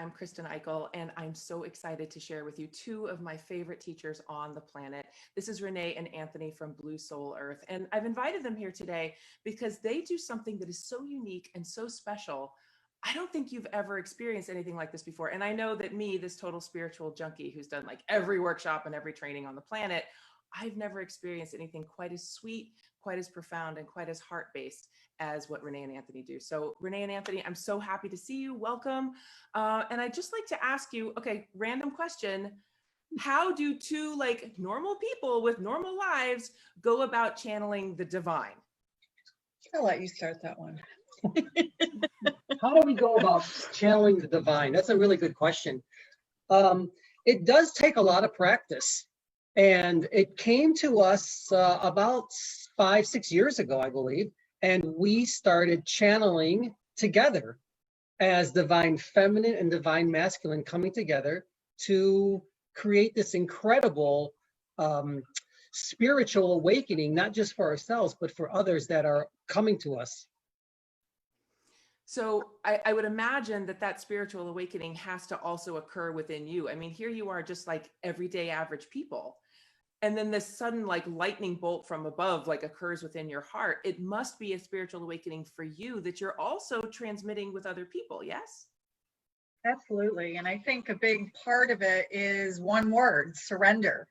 I'm Kristen Eykel, and I'm so excited to share with you two of my favorite teachers on the planet. This is Renee and Anthony from Blue Soul Earth, and I've invited them here today because they do something that is so unique and so special. I don't think you've ever experienced anything like this before. And I know that me, this total spiritual junkie who's done like every workshop and every training on the planet, I've never experienced anything quite as sweet, quite as profound, and quite as heart-based as what Renee and Anthony do. So Renee and Anthony, I'm so happy to see you. Welcome. And I'd just like to ask you, okay, random question. How do two like normal people with normal lives go about channeling the divine? I'll let you start that one. How do we go about channeling the divine? That's a really good question. It does take a lot of practice. And it came to us about 5-6 years ago, I believe. And we started channeling together as divine feminine and divine masculine coming together to create this incredible spiritual awakening, not just for ourselves, but for others that are coming to us. So I would imagine that that spiritual awakening has to also occur within you. I mean, here you are just like everyday average people. And then this sudden like lightning bolt from above like occurs within your heart. It must be a spiritual awakening for you that you're also transmitting with other people, yes? Absolutely. And I think a big part of it is one word, surrender.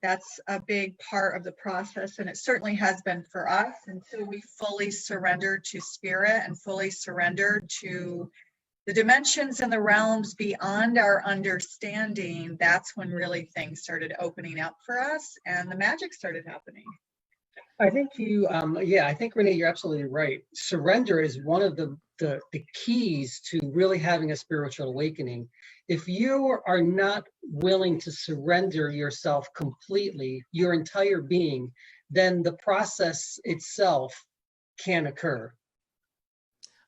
That's a big part of the process, and it certainly has been for us until we fully surrendered to spirit and fully surrendered to the dimensions and the realms beyond our understanding. That's when really things started opening up for us and the magic started happening. I think I think Renee, you're absolutely right. Surrender is one of the keys to really having a spiritual awakening. If you are not willing to surrender yourself completely, your entire being, then the process itself can occur.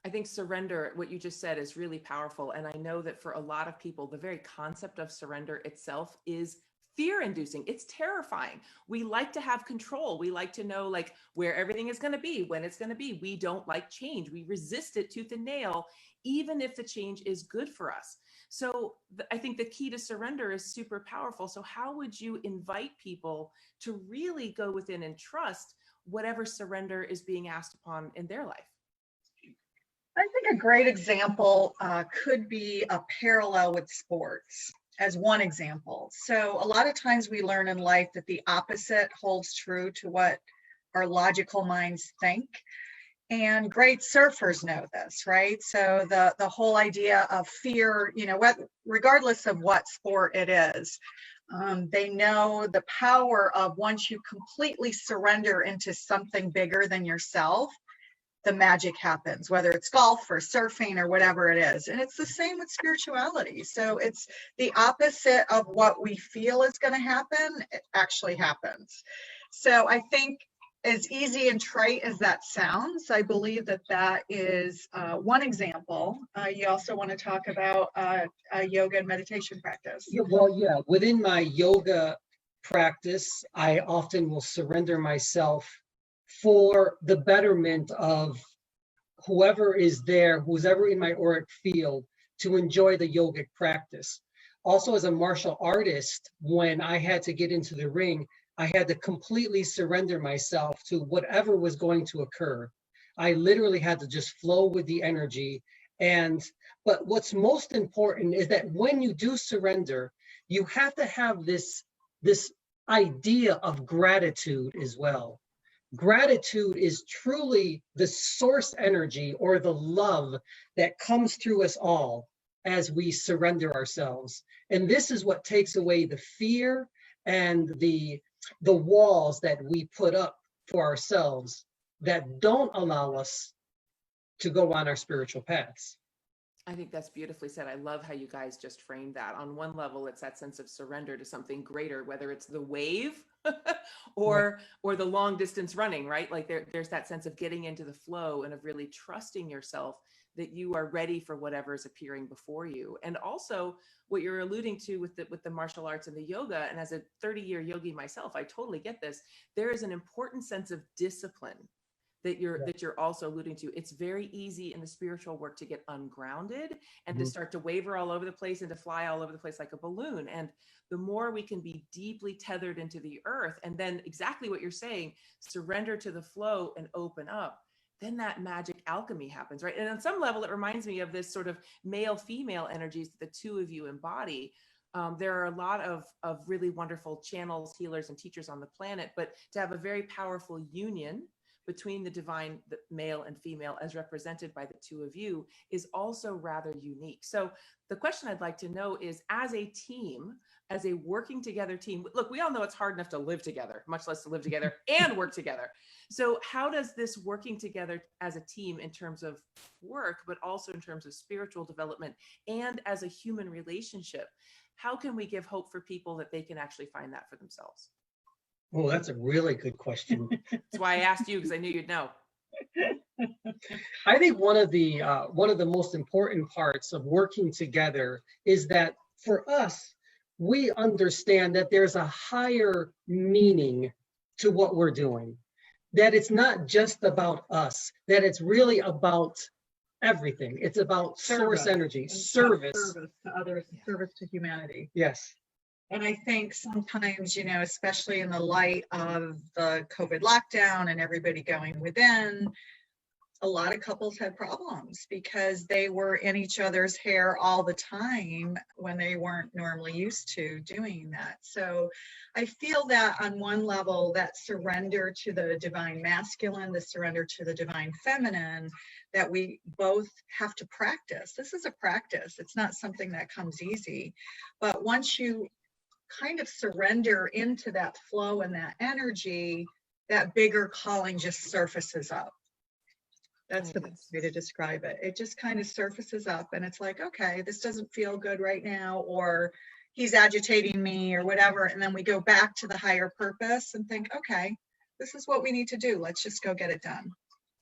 I think surrender, what you just said, is really powerful. And I know that for a lot of people, the very concept of surrender itself is fear-inducing. It's terrifying. We like to have control. We like to know like where everything is going to be, when it's going to be. We don't like change. We resist it tooth and nail, even if the change is good for us. So I think the key to surrender is super powerful. So how would you invite people to really go within and trust whatever surrender is being asked upon in their life? I think a great example could be a parallel with sports as one example. So a lot of times we learn in life that the opposite holds true to what our logical minds think. And great surfers know this, right? So the whole idea of fear, regardless of what sport it is, they know the power of once you completely surrender into something bigger than yourself, the magic happens, whether it's golf or surfing or whatever it is. And it's the same with spirituality. So it's the opposite of what we feel is going to happen, it actually happens. So I think as easy and trite as that sounds, I believe that that is one example. You also want to talk about a yoga and meditation practice. Yeah, within my yoga practice, I often will surrender myself for the betterment of whoever is there, who's ever in my auric field, to enjoy the yogic practice. Also, as a martial artist, when I had to get into the ring, I had to completely surrender myself to whatever was going to occur. I literally had to just flow with the energy. But what's most important is that when you do surrender, you have to have this idea of gratitude as well. Gratitude is truly the source energy or the love that comes through us all as we surrender ourselves. And this is what takes away the fear and the walls that we put up for ourselves that don't allow us to go on our spiritual paths. I think that's beautifully said. I love how you guys just framed that. On one level, it's that sense of surrender to something greater, whether it's the wave or the long distance running, right? Like there's that sense of getting into the flow and of really trusting yourself that you are ready for whatever is appearing before you. And also what you're alluding to with the martial arts and the yoga, and as a 30-year yogi myself, I totally get this. There is an important sense of discipline that you're also alluding to. It's very easy in the spiritual work to get ungrounded and to start to waver all over the place and to fly all over the place like a balloon. And the more we can be deeply tethered into the earth, and then exactly what you're saying, surrender to the flow and open up, then that magic alchemy happens, right? And on some level, it reminds me of this sort of male-female energies that the two of you embody. There are a lot of really wonderful channels, healers, and teachers on the planet, but to have a very powerful union between the divine, the male and female, as represented by the two of you, is also rather unique. So the question I'd like to know is, as a team, as a working together team, look, we all know it's hard enough to live together, much less to live together and work together. So how does this working together as a team in terms of work, but also in terms of spiritual development and as a human relationship, how can we give hope for people that they can actually find that for themselves? Oh, that's a really good question. That's why I asked you, because I knew you'd know. I think one of the most important parts of working together is that for us, we understand that there's a higher meaning to what we're doing, that it's not just about us, that it's really about everything. It's about source energy, service to others, service to humanity. Yes. And I think sometimes, especially in the light of the COVID lockdown and everybody going within, a lot of couples had problems because they were in each other's hair all the time when they weren't normally used to doing that. So I feel that on one level, that surrender to the divine masculine, the surrender to the divine feminine, that we both have to practice. This is a practice. It's not something that comes easy. But once you kind of surrender into that flow and that energy, that bigger calling just surfaces up. That's the best way to describe it. It just kind of surfaces up and it's like, okay, this doesn't feel good right now, or he's agitating me or whatever. And then we go back to the higher purpose and think, okay, this is what we need to do. Let's just go get it done.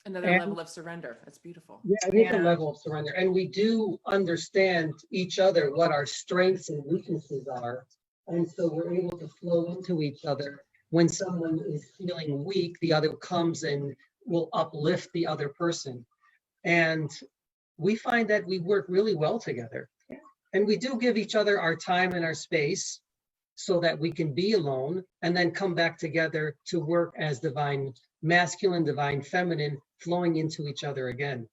Another level of surrender. That's beautiful. Yeah, I think a level of surrender. And we do understand each other, what our strengths and weaknesses are. And so we're able to flow into each other. When someone is feeling weak, the other comes and will uplift the other person. And we find that we work really well together. Yeah. And we do give each other our time and our space so that we can be alone and then come back together to work as divine masculine, divine feminine, flowing into each other again.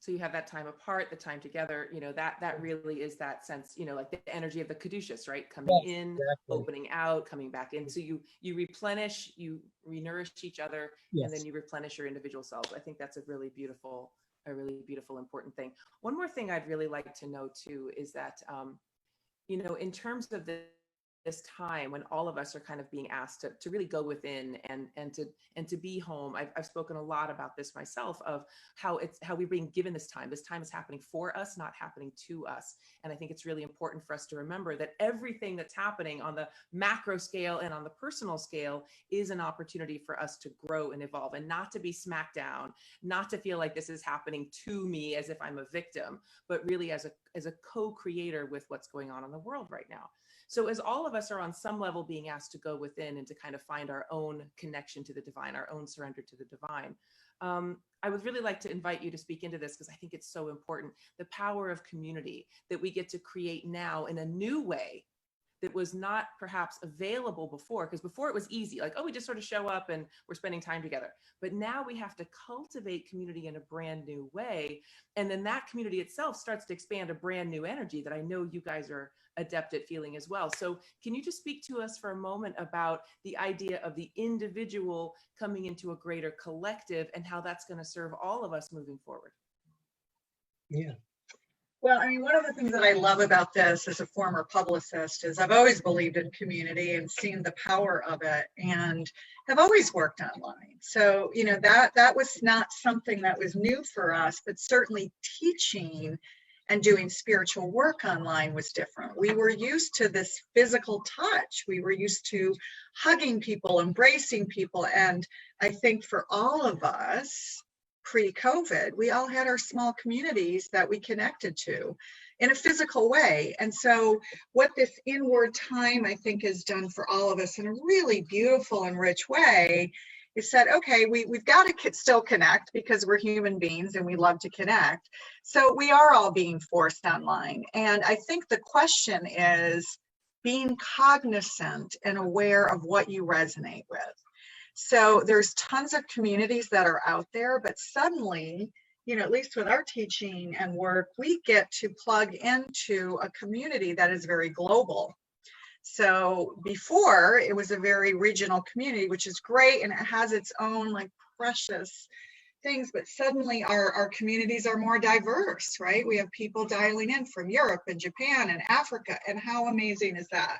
So you have that time apart, the time together, that really is that sense, like the energy of the caduceus, right? Coming in, exactly. Opening out, coming back in. So you replenish, you re-nourish each other, and then you replenish your individual selves. I think that's a really beautiful, important thing. One more thing I'd really like to know too is that, in terms of this time when all of us are kind of being asked to really go within and to be home. I've spoken a lot about this myself, of how we're being given this time. This time is happening for us, not happening to us. And I think it's really important for us to remember that everything that's happening on the macro scale and on the personal scale is an opportunity for us to grow and evolve, and not to be smacked down, not to feel like this is happening to me as if I'm a victim, but really as a co-creator with what's going on in the world right now. So as all of us are on some level being asked to go within and to kind of find our own connection to the divine, our own surrender to the divine, I would really like to invite you to speak into this, because I think it's so important. The power of community that we get to create now in a new way that was not perhaps available before, because before it was easy, like, oh, we just sort of show up and we're spending time together. But now we have to cultivate community in a brand new way. And then that community itself starts to expand a brand new energy that I know you guys are adept at feeling as well. So can you just speak to us for a moment about the idea of the individual coming into a greater collective and how that's going to serve all of us moving forward? Yeah. Well, I mean, one of the things that I love about this as a former publicist is I've always believed in community and seen the power of it, and have always worked online. So, that was not something that was new for us, but certainly teaching and doing spiritual work online was different. We were used to this physical touch. We were used to hugging people, embracing people. And I think for all of us, pre-COVID, we all had our small communities that we connected to in a physical way. And so what this inward time, I think, has done for all of us in a really beautiful and rich way we said, okay, we've got to still connect because we're human beings and we love to connect. So we are all being forced online. And I think the question is being cognizant and aware of what you resonate with. So there's tons of communities that are out there, but suddenly, you know, at least with our teaching and work, we get to plug into a community that is very global. So before, it was a very regional community, which is great, and it has its own like precious things, but suddenly our communities are more diverse, right? We have people dialing in from Europe and Japan and Africa, and how amazing is that?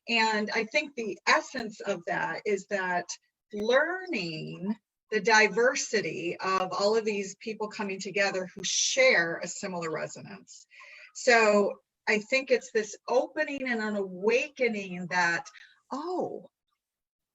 And I think the essence of that is that learning the diversity of all of these people coming together who share a similar resonance. So I think it's this opening and an awakening that, oh,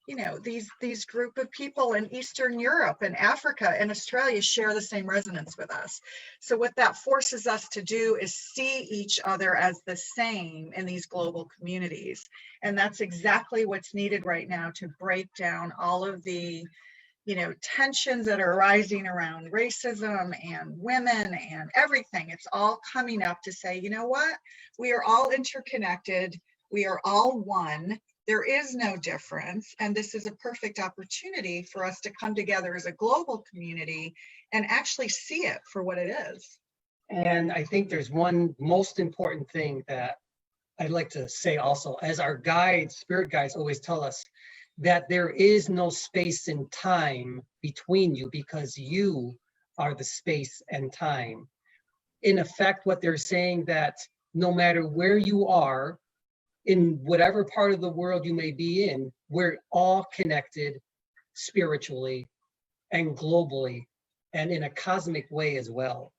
you know, these group of people in Eastern Europe and Africa and Australia share the same resonance with us. So what that forces us to do is see each other as the same in these global communities. And that's exactly what's needed right now to break down all of the, you know, tensions that are arising around racism and women and everything. It's all coming up to say, you know what? We are all interconnected. We are all one. There is no difference. And this is a perfect opportunity for us to come together as a global community and actually see it for what it is. And I think there's one most important thing that I'd like to say also, as our guides, spirit guides always tell us, that there is no space and time between you because you are the space and time. In effect, what they're saying that no matter where you are, in whatever part of the world you may be in, we're all connected spiritually and globally and in a cosmic way as well.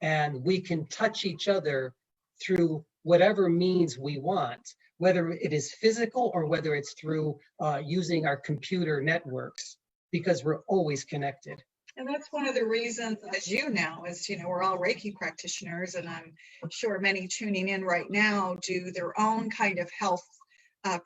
And we can touch each other through whatever means we want, whether it is physical or whether it's through using our computer networks, because we're always connected. And that's one of the reasons, as you know, as you know, we're all Reiki practitioners, and I'm sure many tuning in right now do their own kind of health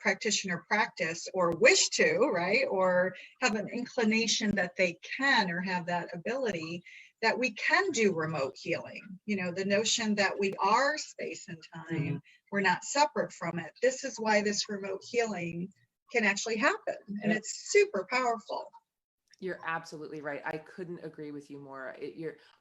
practitioner practice, or wish to, right? Or have an inclination that they can, or have that ability, that we can do remote healing. You know, the notion that we are space and time, we're not separate from it. This is why this remote healing can actually happen. And it's super powerful. You're absolutely right. I couldn't agree with you more.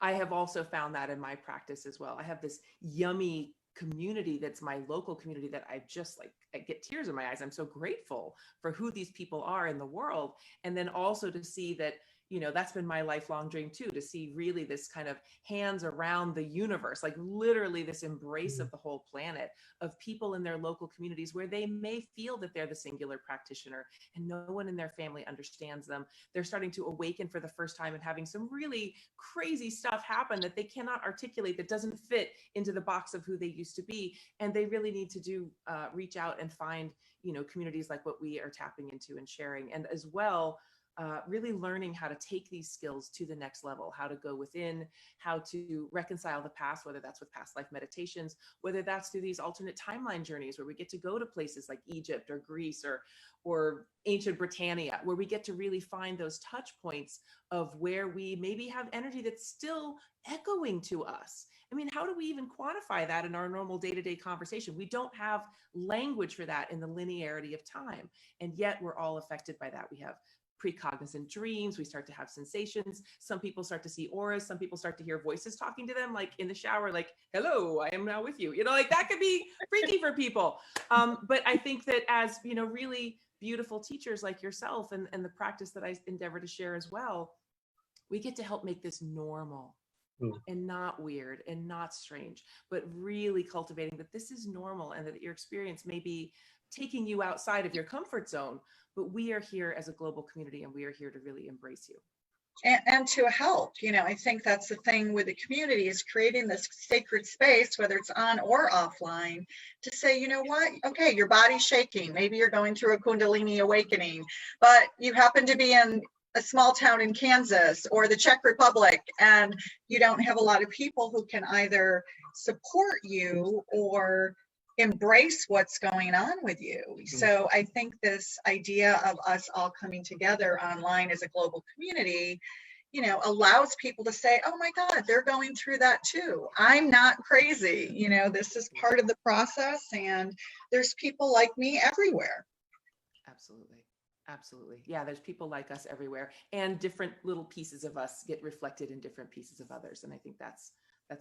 I have also found that in my practice as well. I have this yummy community that's my local community that I just like, I get tears in my eyes. I'm so grateful for who these people are in the world. And then also to see that, you know, that's been my lifelong dream too, to see really this kind of hands around the universe, like literally this embrace of the whole planet, of people in their local communities where they may feel that they're the singular practitioner and no one in their family understands them. They're starting to awaken for the first time and having some really crazy stuff happen that they cannot articulate, that doesn't fit into the box of who they used to be. And they really need to reach out and find, you know, communities like what we are tapping into and sharing. And as well, really learning how to take these skills to the next level, how to go within, how to reconcile the past, whether that's with past life meditations, whether that's through these alternate timeline journeys where we get to go to places like Egypt or Greece or ancient Britannia, where we get to really find those touch points of where we maybe have energy that's still echoing to us. I mean, how do we even quantify that in our normal day-to-day conversation? We don't have language for that in the linearity of time. And yet we're all affected by that. We have precognizant dreams. We start to have sensations. Some people start to see auras. Some people start to hear voices talking to them, like in the shower, like, hello, I am now with you. You know, like that could be freaky for people. But I think that as, you know, really beautiful teachers like yourself and the practice that I endeavor to share as well, we get to help make this normal and not weird and not strange, but really cultivating that this is normal and that your experience may be taking you outside of your comfort zone, but we are here as a global community and we are here to really embrace you. And to help, you know, I think that's the thing with the community, is creating this sacred space, whether it's on or offline, to say, you know what, okay, your body's shaking, maybe you're going through a Kundalini awakening, but you happen to be in a small town in Kansas or the Czech Republic, and you don't have a lot of people who can either support you or embrace what's going on with you. So I think this idea of us all coming together online as a global community, allows people to say, oh my God, they're going through that too. I'm not crazy. This is part of the process, and there's people like me everywhere. Absolutely. Absolutely. Yeah, there's people like us everywhere, and different little pieces of us get reflected in different pieces of others. And I think that's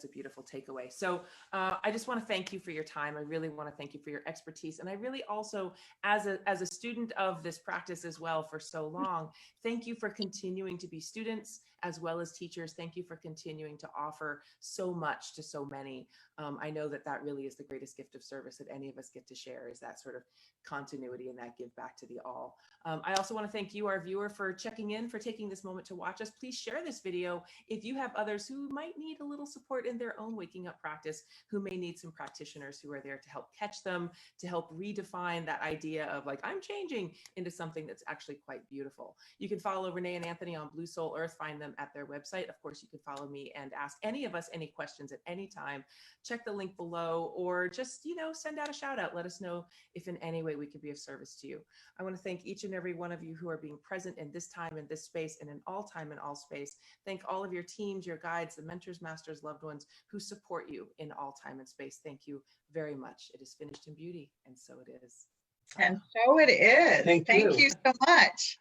a beautiful takeaway. So I just want to thank you for your time. I really want to thank you for your expertise. And I really also, as a student of this practice as well for so long, thank you for continuing to be students as well as teachers. Thank you for continuing to offer so much to so many. I know that really is the greatest gift of service that any of us get to share, is that sort of continuity and that give back to the all. I also want to thank you, our viewer, for checking in, for taking this moment to watch us. Please share this video if you have others who might need a little support in their own waking up practice, who may need some practitioners who are there to help catch them, to help redefine that idea of like, I'm changing, into something that's actually quite beautiful. You can follow Renee and Anthony on Blue Soul Earth, find them at their website. Of course, you can follow me and ask any of us any questions at any time. Check the link below, or just, send out a shout out. Let us know if in any way we can be of service to you. I want to thank each and every one of you who are being present in this time, in this space, and in all time and all space. Thank all of your teams, your guides, the mentors, masters, loved ones who support you in all time and space. Thank you very much. It is finished in beauty, and so it is. And so it is. Thank you so much.